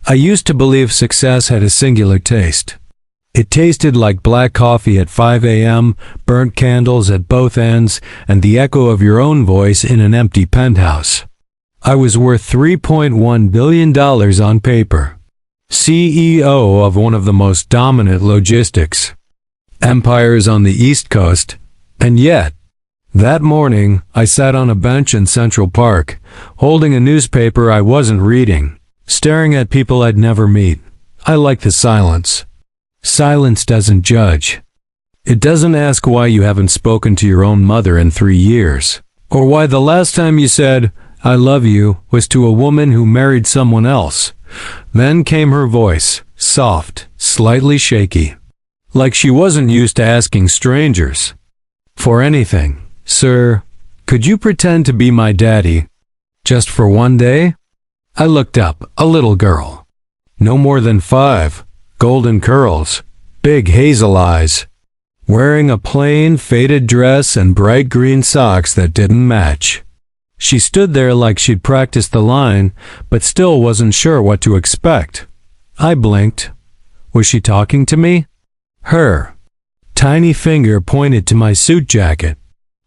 I used to believe success had a singular taste. It tasted like black coffee at 5 a.m., burnt candles at both ends, and the echo of your own voice in an empty penthouse. I was worth $3.1 billion on paper. CEO of one of the most dominant logistics empires on the East Coast, and yet, that morning, I sat on a bench in Central Park, holding a newspaper I wasn't reading, staring at people I'd never meet. I like the silence. Silence doesn't judge. It doesn't ask why you haven't spoken to your own mother in 3 years, or why the last time you said, "I love you," was to a woman who married someone else. Then came her voice, soft, slightly shaky, like she wasn't used to asking strangers for anything. "Sir, could you pretend to be my daddy, just for one day?" I looked up, a little girl. No more than 5, golden curls, big hazel eyes, wearing a plain, faded dress and bright green socks that didn't match. She stood there like she'd practiced the line, but still wasn't sure what to expect. I blinked. Was she talking to me? Her tiny finger pointed to my suit jacket.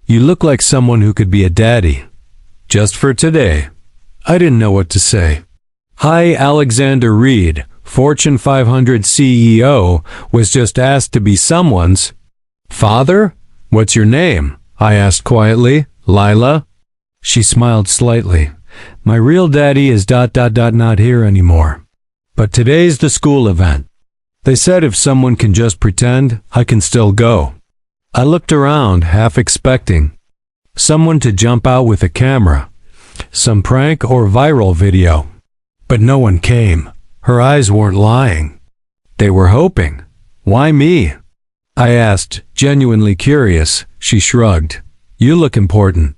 "You look like someone who could be a daddy. Just for today." I didn't know what to say. Hi, Alexander Reed, Fortune 500 CEO, was just asked to be someone's father? "What's your name?" I asked quietly. "Lila?" She smiled slightly. "My real daddy is ... not here anymore. But today's the school event. They said if someone can just pretend, I can still go." I looked around, half expecting someone to jump out with a camera, some prank or viral video. But no one came. Her eyes weren't lying. They were hoping. "Why me?" I asked, genuinely curious. She shrugged. "You look important.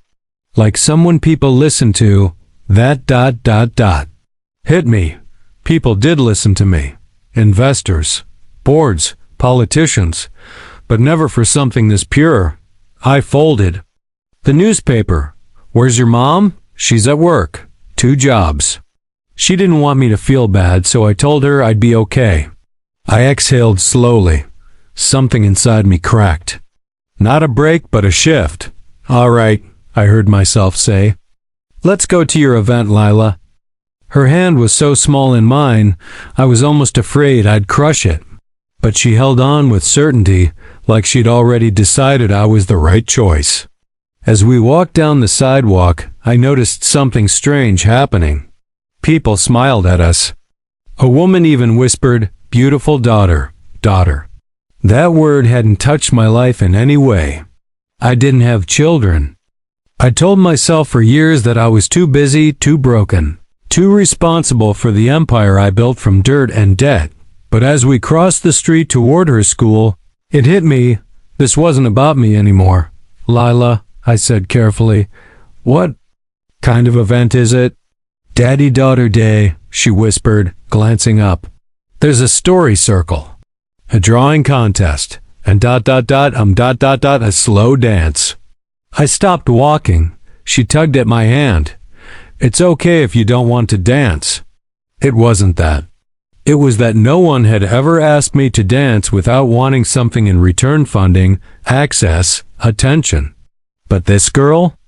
Like someone people listen to, that ... Hit me. People did listen to me. Investors, boards, politicians, but never for something this pure. I folded. "The newspaper. Where's your mom?" "She's at work. 2 jobs." She didn't want me to feel bad, so I told her I'd be okay. I exhaled slowly. Something inside me cracked. Not a break, but a shift. "All right," I heard myself say. "Let's go to your event, Lila." Her hand was so small in mine, I was almost afraid I'd crush it. But she held on with certainty, like she'd already decided I was the right choice. As we walked down the sidewalk, I noticed something strange happening. People smiled at us. A woman even whispered, "Beautiful daughter, daughter." That word hadn't touched my life in any way. I didn't have children. I told myself for years that I was too busy, too broken, too responsible for the empire I built from dirt and debt. But as we crossed the street toward her school, it hit me, this wasn't about me anymore. "Lila," I said carefully, "what kind of event is it?" "Daddy-daughter day," she whispered, glancing up. "There's a story circle, a drawing contest, and ... a slow dance." I stopped walking. She tugged at my hand. "It's okay if you don't want to dance." It wasn't that. It was that no one had ever asked me to dance without wanting something in return: funding, access, attention. But this girl?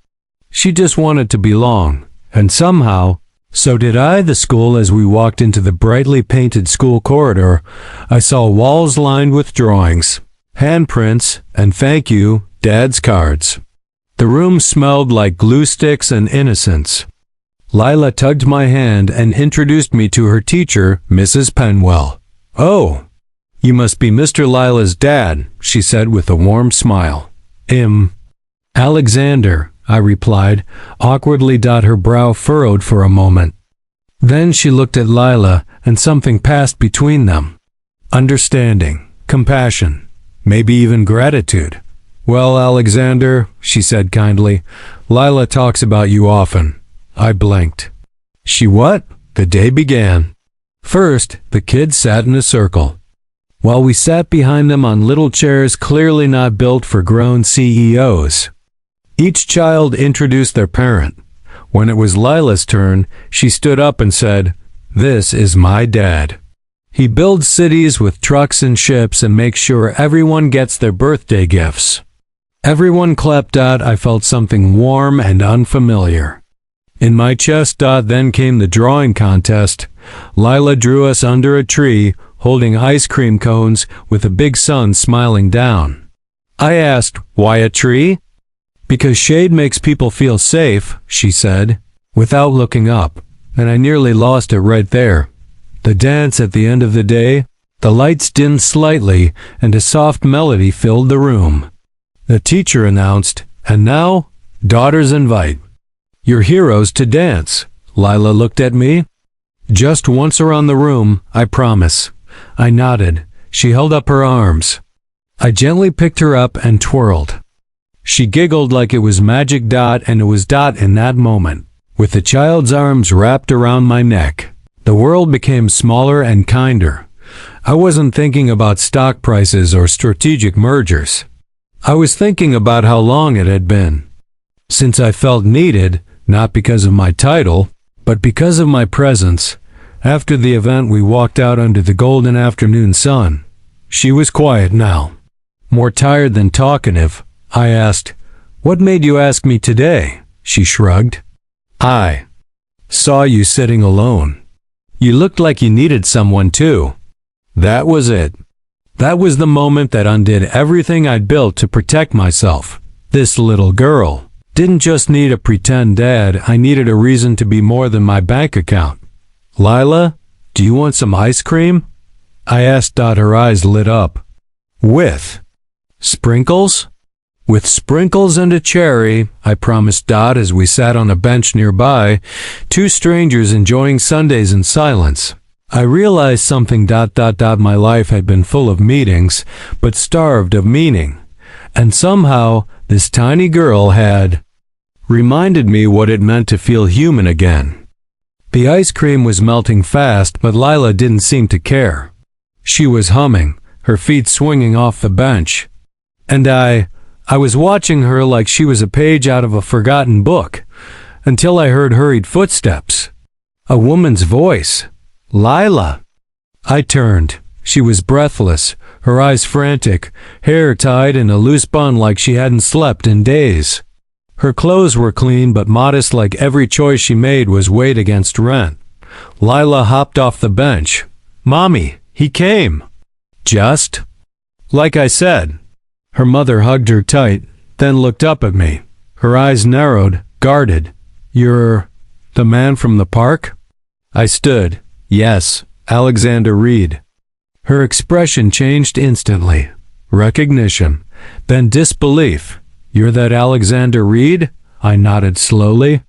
She just wanted to belong. And somehow, so did I. The school, as we walked into the brightly painted school corridor, I saw walls lined with drawings, handprints, and "Thank you, Dad's" cards. The room smelled like glue sticks and innocence. Lila tugged my hand and introduced me to her teacher, Mrs. Penwell. "Oh, you must be Mr. Lila's dad," she said with a warm smile. Alexander," I replied, awkwardly. Her brow furrowed for a moment. Then she looked at Lila, and something passed between them. Understanding, compassion, maybe even gratitude. "Well, Alexander," she said kindly, "Lila talks about you often." I blinked. "She what?" The day began. First, the kids sat in a circle, while we sat behind them on little chairs clearly not built for grown CEOs. Each child introduced their parent. When it was Lila's turn, she stood up and said, This is my dad. He builds cities with trucks and ships and makes sure everyone gets their birthday gifts. Everyone clapped. I felt something warm and unfamiliar in my chest. Then came the drawing contest. Lila drew us under a tree, holding ice cream cones with a big sun smiling down. I asked, "Why a tree?" "Because shade makes people feel safe," she said, without looking up, and I nearly lost it right there. The dance at the end of the day, the lights dimmed slightly, and a soft melody filled the room. The teacher announced, "And now, daughters invite your heroes to dance." Lila looked at me. "Just once around the room, I promise." I nodded. She held up her arms. I gently picked her up and twirled. She giggled like it was magic. And it was in that moment, with the child's arms wrapped around my neck, the world became smaller and kinder. I wasn't thinking about stock prices or strategic mergers. I was thinking about how long it had been since I felt needed, not because of my title, but because of my presence. After the event, we walked out under the golden afternoon sun. She was quiet now, more tired than talkative. I asked, "What made you ask me today?" She shrugged. "I saw you sitting alone. You looked like you needed someone too." That was it. That was the moment that undid everything I'd built to protect myself. This little girl didn't just need a pretend dad. I needed a reason to be more than my bank account. "Lila, do you want some ice cream?" I asked. Her eyes lit up. "With sprinkles?" "With sprinkles and a cherry," I promised as we sat on a bench nearby, two strangers enjoying Sundays in silence. I realized something. My life had been full of meetings, but starved of meaning. And somehow, this tiny girl had reminded me what it meant to feel human again. The ice cream was melting fast, but Lila didn't seem to care. She was humming, her feet swinging off the bench. And I was watching her like she was a page out of a forgotten book, until I heard hurried footsteps. A woman's voice. "Lila." I turned. She was breathless, her eyes frantic, hair tied in a loose bun like she hadn't slept in days. Her clothes were clean but modest, like every choice she made was weighed against rent. Lila hopped off the bench. "Mommy, he came." "Just like I said." Her mother hugged her tight, then looked up at me. Her eyes narrowed, guarded. "You're the man from the park?" I stood. "Yes, Alexander Reed." Her expression changed instantly. Recognition, then disbelief. "You're that Alexander Reed?" I nodded slowly.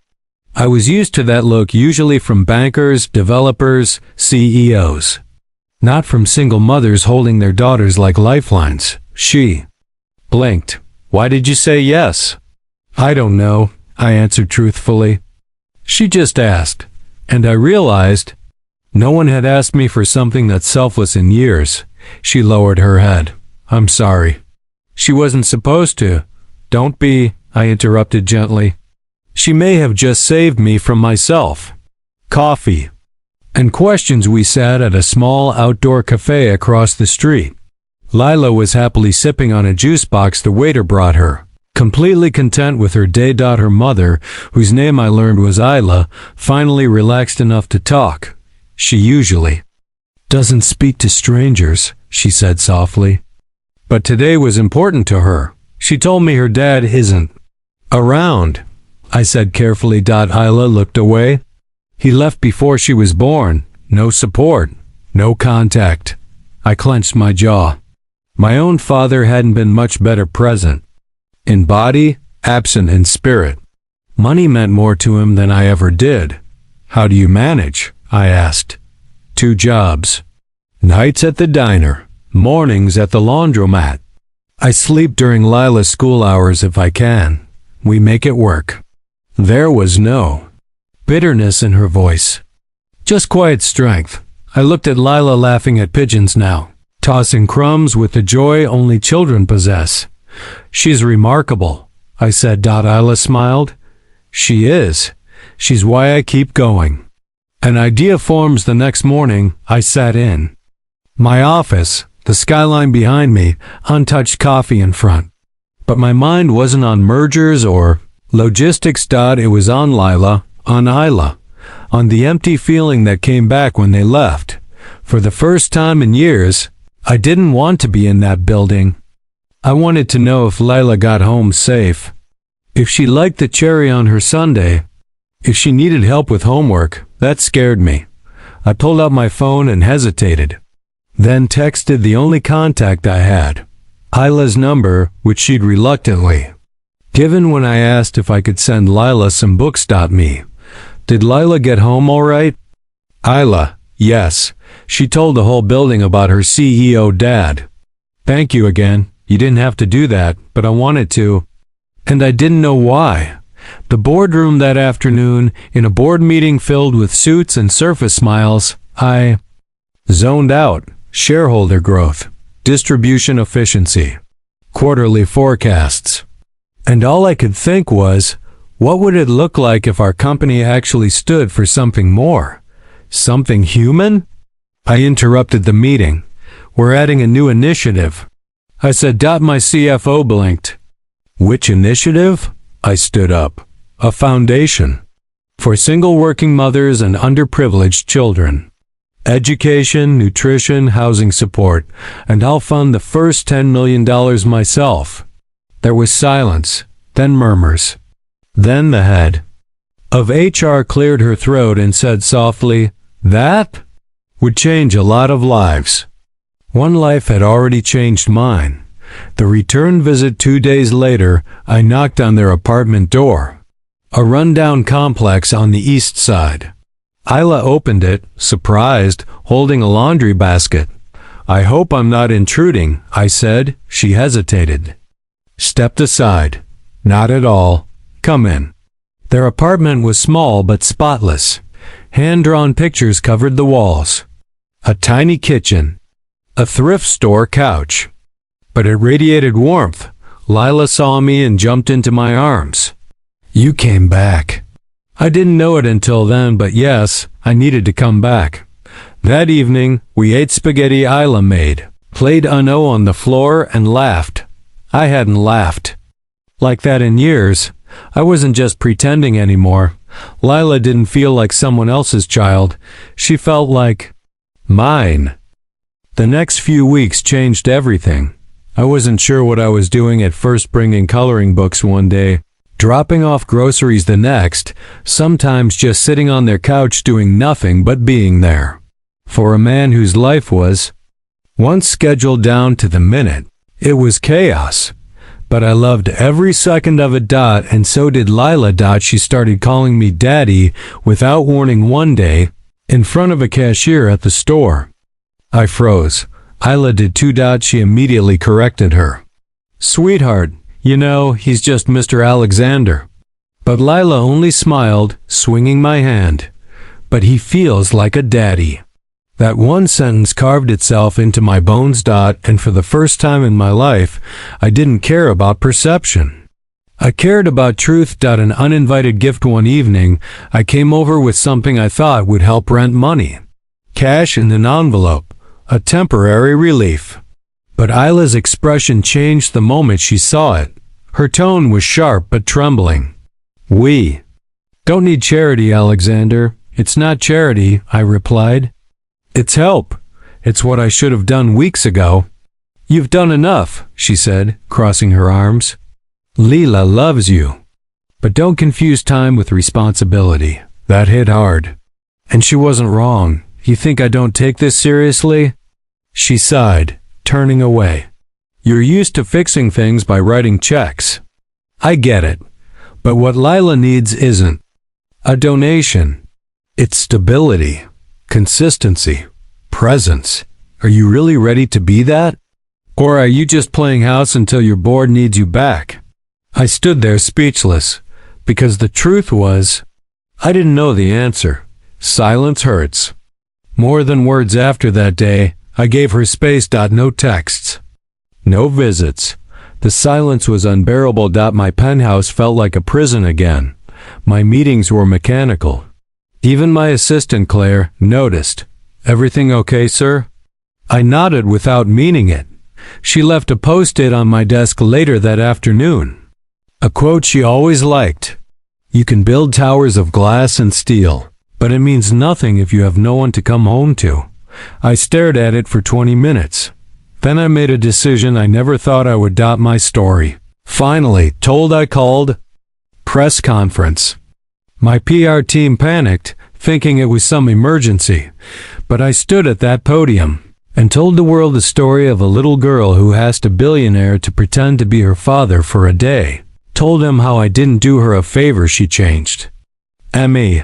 I was used to that look, usually from bankers, developers, CEOs. Not from single mothers holding their daughters like lifelines. She blinked. "Why did you say yes?" "I don't know," I answered truthfully. She just asked, and I realized no one had asked me for something that selfless in years. She lowered her head. "I'm sorry." "She wasn't supposed to." "Don't be," I interrupted gently. "She may have just saved me from myself." Coffee and questions. We sat at a small outdoor cafe across the street. Lila was happily sipping on a juice box the waiter brought her, completely content with her day. Her mother, whose name I learned was Isla, finally relaxed enough to talk. "She usually doesn't speak to strangers," she said softly. "But today was important to her. She told me her dad isn't around." I said carefully. Isla looked away. "He left before she was born. No support, no contact." I clenched my jaw. My own father hadn't been much better present. In body, absent in spirit. Money meant more to him than I ever did. "How do you manage?" I asked. "2 jobs. Nights at the diner, mornings at the laundromat. I sleep during Lila's school hours if I can. We make it work." There was no bitterness in her voice, just quiet strength. I looked at Lila laughing at pigeons now, tossing crumbs with the joy only children possess. "She's remarkable," I said. Isla smiled. "She is. She's why I keep going." An idea forms the next morning. I sat in my office, the skyline behind me, untouched coffee in front. But my mind wasn't on mergers or logistics. It was on Lila, on Isla, on the empty feeling that came back when they left. For the first time in years, I didn't want to be in that building. I wanted to know if Lila got home safe, if she liked the cherry on her sundae, if she needed help with homework. That scared me. I pulled out my phone and hesitated, then texted the only contact I had, Isla's number, which she'd reluctantly given when I asked if I could send Lila some books. Me. Did Lila get home all right? Isla, yes. She told the whole building about her CEO dad. Thank you again. You didn't have to do that, but I wanted to. And I didn't know why. The boardroom that afternoon, in a board meeting filled with suits and surface smiles, I zoned out. Shareholder growth, distribution efficiency, quarterly forecasts. And all I could think was, what would it look like if our company actually stood for something more? Something human? I interrupted the meeting. We're adding a new initiative. I said. My CFO blinked. Which initiative? I stood up. A foundation. For single working mothers and underprivileged children. Education, nutrition, housing support, and I'll fund the first $10 million myself. There was silence, then murmurs. Then the head of HR cleared her throat and said softly, "That would change a lot of lives." One life had already changed mine. The return visit 2 days later, I knocked on their apartment door. A rundown complex on the east side. Isla opened it, surprised, holding a laundry basket. "I hope I'm not intruding," I said. She hesitated. Stepped aside. "Not at all. Come in." Their apartment was small but spotless. Hand-drawn pictures covered the walls. A tiny kitchen. A thrift store couch. But it radiated warmth. Lila saw me and jumped into my arms. "You came back." I didn't know it until then, but yes, I needed to come back. That evening, we ate spaghetti Isla made, played Uno on the floor, and laughed. I hadn't laughed like that in years. I wasn't just pretending anymore. Lila didn't feel like someone else's child. She felt like mine. The next few weeks changed everything. I wasn't sure what I was doing at first, bringing coloring books one day, dropping off groceries the next, sometimes just sitting on their couch doing nothing but being there. For a man whose life was once scheduled down to the minute, it was chaos. But I loved every second of it. And so did Lila. She started calling me Daddy without warning one day, in front of a cashier at the store. I froze. Isla did too. She immediately corrected her. "Sweetheart, you know, he's just Mr. Alexander." But Lila only smiled, swinging my hand. "But he feels like a daddy." That one sentence carved itself into my bones. And for the first time in my life, I didn't care about perception. I cared about truth. An uninvited gift one evening, I came over with something I thought would help rent money. Cash in an envelope, a temporary relief. But Isla's expression changed the moment she saw it. Her tone was sharp but trembling. "We don't need charity, Alexander." "It's not charity," I replied. "It's help. It's what I should have done weeks ago." "You've done enough," she said, crossing her arms. "Lila loves you. But don't confuse time with responsibility." That hit hard. And she wasn't wrong. "You think I don't take this seriously?" She sighed, turning away. "You're used to fixing things by writing checks." "I get it. But what Lila needs isn't a donation. It's stability. Consistency, presence. Are you really ready to be that? Or are you just playing house until your board needs you back?" I stood there speechless, because the truth was, I didn't know the answer. Silence hurts. More than words. After that day, I gave her space. No texts. No visits. The silence was unbearable. My penthouse felt like a prison again. My meetings were mechanical. Even my assistant Claire noticed. "Everything okay, sir?" I nodded without meaning it. She left a post-it on my desk later that afternoon. A quote she always liked. "You can build towers of glass and steel, but it means nothing if you have no one to come home to." I stared at it for 20 minutes. Then I made a decision I never thought I would dot my story. Finally, told I called. Press conference. My PR team panicked, thinking it was some emergency, but I stood at that podium and told the world the story of a little girl who asked a billionaire to pretend to be her father for a day. Told him how I didn't do her a favor she changed. Me.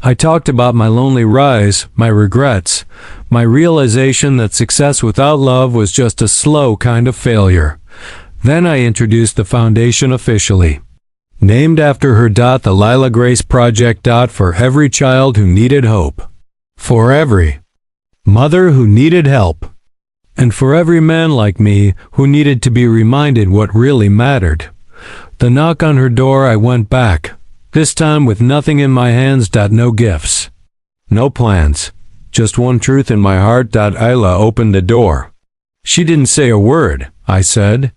I talked about my lonely rise, my regrets, my realization that success without love was just a slow kind of failure. Then I introduced the foundation officially. Named after her. The Lila Grace Project. For every child who needed hope. For every mother who needed help. And for every man like me who needed to be reminded what really mattered. The knock on her door, I went back. This time with nothing in my hands. No gifts. No plans. Just one truth in my heart. Isla opened the door. She didn't say a word. I said,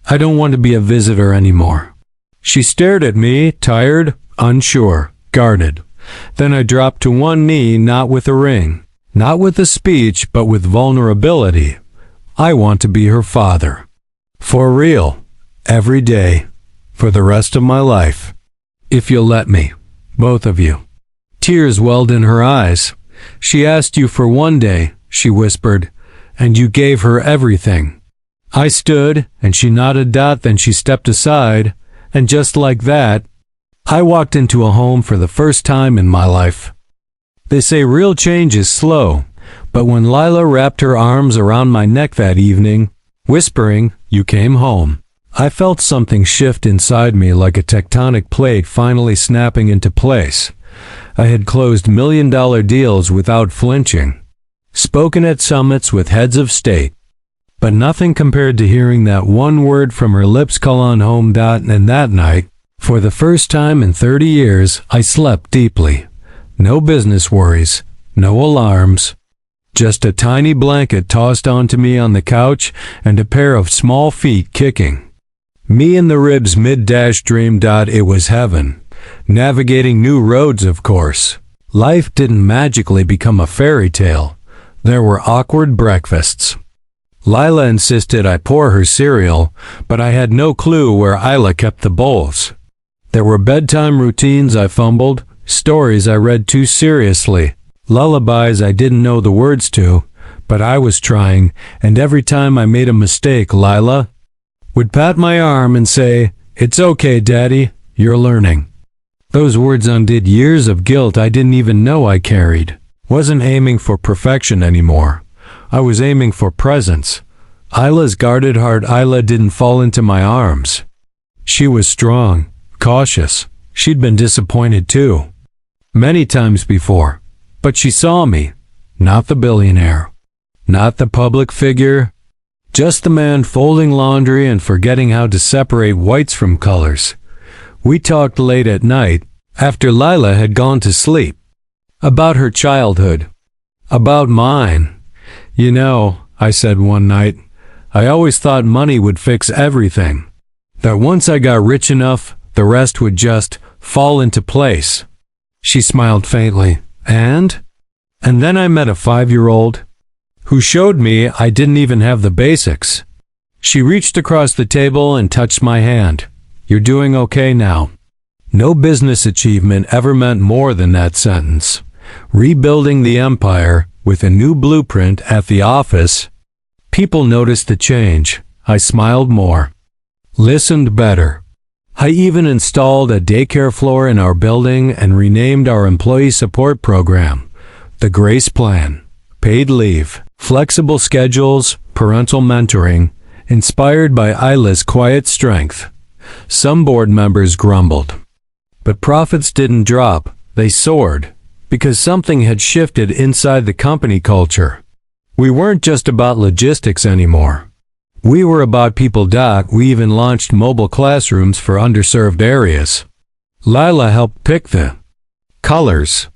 "I don't want to be a visitor anymore." She stared at me, tired, unsure, guarded. Then I dropped to one knee, not with a ring, not with a speech, but with vulnerability. I want to be her father. For real. Every day. For the rest of my life. If you'll let me. Both of you. Tears welled in her eyes. "She asked you for one day," she whispered, "and you gave her everything." I stood, and she nodded. Then she stepped aside, and just like that, I walked into a home for the first time in my life. They say real change is slow, but when Lila wrapped her arms around my neck that evening, whispering, "You came home," I felt something shift inside me, like a tectonic plate finally snapping into place. I had closed million-dollar deals without flinching, spoken at summits with heads of state, but nothing compared to hearing that one word from her lips call on home. And that night, for the first time in 30 years, I slept deeply. No business worries, no alarms, just a tiny blanket tossed onto me on the couch and a pair of small feet kicking me in the ribs mid-dream. It was heaven. Navigating new roads, of course. Life didn't magically become a fairy tale. There were awkward breakfasts. Lila insisted I pour her cereal, but I had no clue where Isla kept the bowls. There were bedtime routines I fumbled, stories I read too seriously, lullabies I didn't know the words to, but I was trying, and every time I made a mistake, Lila would pat my arm and say, "It's okay, Daddy, you're learning." Those words undid years of guilt I didn't even know I carried. Wasn't aiming for perfection anymore. I was aiming for presence. Isla's guarded heart. Isla didn't fall into my arms. She was strong, cautious. She'd been disappointed too. Many times before. But she saw me. Not the billionaire. Not the public figure. Just the man folding laundry and forgetting how to separate whites from colors. We talked late at night, after Lila had gone to sleep. About her childhood. About mine. "You know," I said one night, "I always thought money would fix everything. That once I got rich enough, the rest would just fall into place." She smiled faintly. And then I met a 5-year-old who showed me I didn't even have the basics. She reached across the table and touched my hand. "You're doing okay now." No business achievement ever meant more than that sentence. Rebuilding the empire with a new blueprint at the office. People noticed the change. I smiled more. Listened better. I even installed a daycare floor in our building and renamed our employee support program the Grace Plan. Paid leave, flexible schedules, parental mentoring, inspired by Isla's quiet strength. Some board members grumbled. But profits didn't drop, they soared, because something had shifted inside the company culture. We weren't just about logistics anymore. We were about people. We even launched mobile classrooms for underserved areas. Lila helped pick the colors.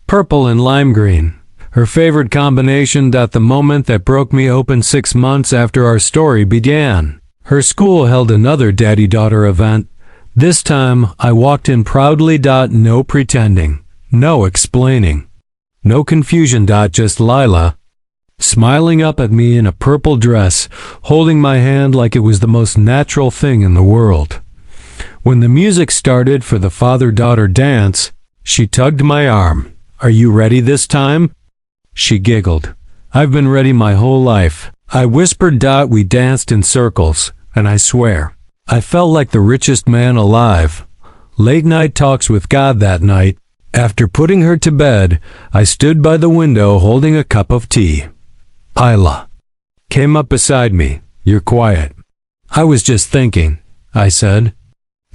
Purple and lime green. Her favorite combination at the moment that broke me open 6 months after our story began. Her school held another daddy-daughter event. This time, I walked in proudly. No pretending. No explaining. No confusion. Just Lila, smiling up at me in a purple dress, holding my hand like it was the most natural thing in the world. When the music started for the father-daughter dance, she tugged my arm. "Are you ready this time?" She giggled. "I've been ready my whole life." I whispered. We danced in circles, and I swear, I felt like the richest man alive. Late night talks with God that night. After putting her to bed, I stood by the window holding a cup of tea. Isla came up beside me. "You're quiet." "I was just thinking," I said.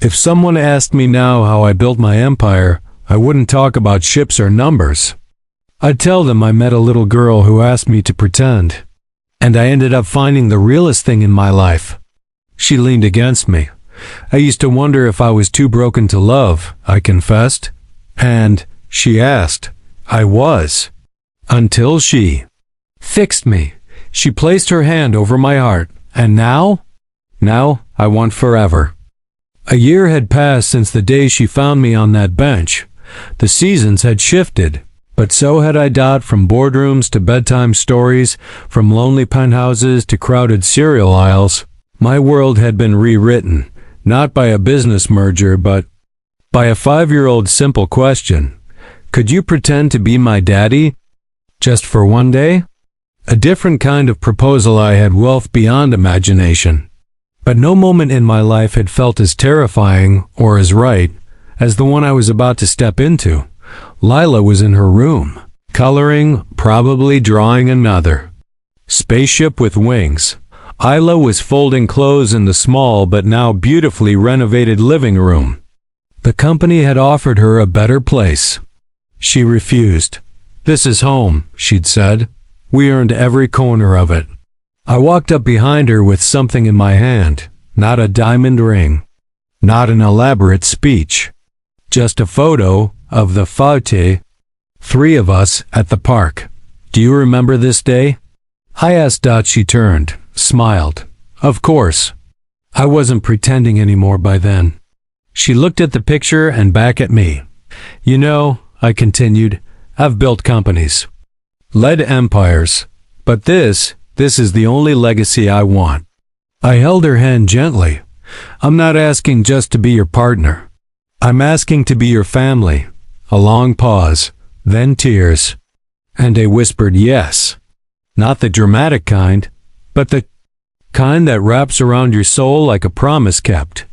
If someone asked me now how I built my empire, I wouldn't talk about ships or numbers. I'd tell them I met a little girl who asked me to pretend, and I ended up finding the realest thing in my life. She leaned against me. I used to wonder if I was too broken to love, I confessed. And, she asked, I was. Until she fixed me. She placed her hand over my heart. And now? Now, I want forever. A year had passed since the day she found me on that bench. The seasons had shifted. But so had I. From boardrooms to bedtime stories, from lonely penthouses to crowded cereal aisles, my world had been rewritten, not by a business merger, but by a 5-year-old simple question. Could you pretend to be my daddy? Just for one day? A different kind of proposal. I had wealth beyond imagination. But no moment in my life had felt as terrifying or as right as the one I was about to step into. Lila was in her room, coloring, probably drawing another spaceship with wings. Isla was folding clothes in the small but now beautifully renovated living room. The company had offered her a better place. She refused. "This is home," she'd said. "We earned every corner of it." I walked up behind her with something in my hand, not a diamond ring, not an elaborate speech, just a photo of the Faute, 3 of us at the park. "Do you remember this day?" I asked. She turned, smiled. Of course. I wasn't pretending anymore by then. She looked at the picture and back at me. "You know," I continued, "I've built companies, led empires, but this is the only legacy I want." I held her hand gently. "I'm not asking just to be your partner. I'm asking to be your family." A long pause, then tears, and a whispered yes. Not the dramatic kind, but the kind that wraps around your soul like a promise kept.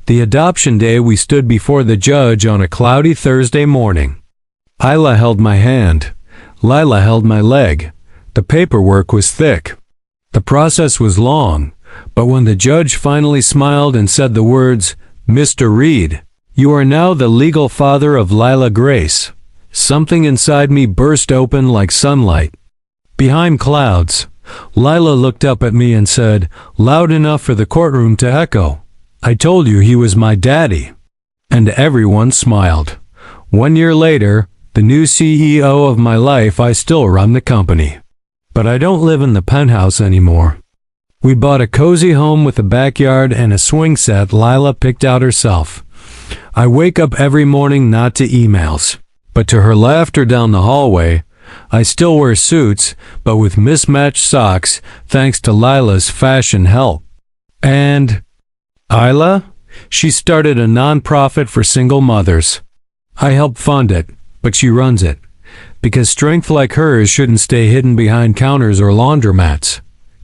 The adoption day, we stood before the judge on a cloudy Thursday morning. Isla held my hand. Lila held my leg. The paperwork was thick. The process was long, but when the judge finally smiled and said the words, "Mr. Reed, you are now the legal father of Lila Grace," something inside me burst open like sunlight. Behind clouds, Lila looked up at me and said, loud enough for the courtroom to echo, "I told you he was my daddy." And everyone smiled. 1 year later, the new CEO of my life, I still run the company. But I don't live in the penthouse anymore. We bought a cozy home with a backyard and a swing set Lila picked out herself. I wake up every morning not to emails, but to her laughter down the hallway. I still wear suits, but with mismatched socks, thanks to Lila's fashion help. And Isla? She started a non-profit for single mothers. I help fund it, but she runs it, because strength like hers shouldn't stay hidden behind counters or laundromats.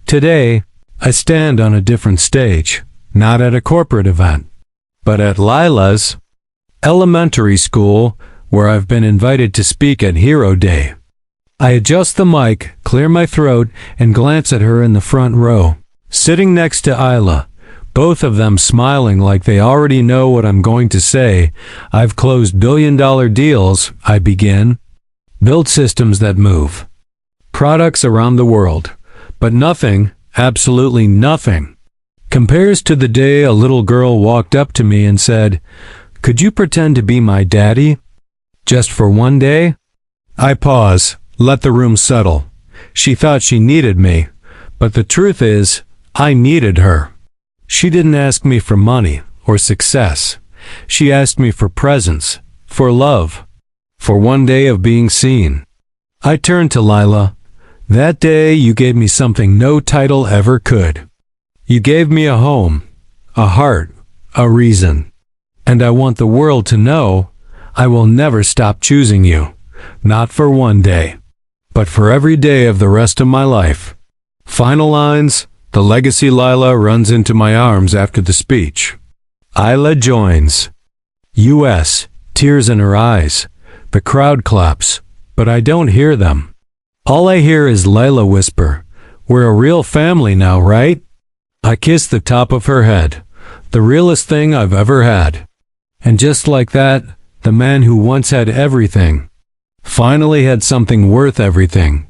Today, I stand on a different stage, not at a corporate event, but at Lila's elementary school, where I've been invited to speak at Hero Day. I adjust the mic, clear my throat, and glance at her in the front row, sitting next to Isla, both of them smiling like they already know what I'm going to say. "I've closed billion-dollar deals," I begin. "Built systems that move. Products around the world. But nothing, absolutely nothing, compares to the day a little girl walked up to me and said, 'Could you pretend to be my daddy? Just for one day?' I pause, let the room settle. She thought she needed me, but the truth is, I needed her. She didn't ask me for money or success. She asked me for presence, for love, for one day of being seen. I turned to Lila. That day you gave me something no title ever could. You gave me a home, a heart, a reason. And I want the world to know I will never stop choosing you, not for one day, but for every day of the rest of my life. Final lines, the legacy Lila runs into my arms after the speech. Isla joins. U.S., tears in her eyes. The crowd claps, but I don't hear them. All I hear is Lila whisper, "We're a real family now, right?" I kiss the top of her head, the realest thing I've ever had. And just like that, the man who once had everything finally had something worth everything.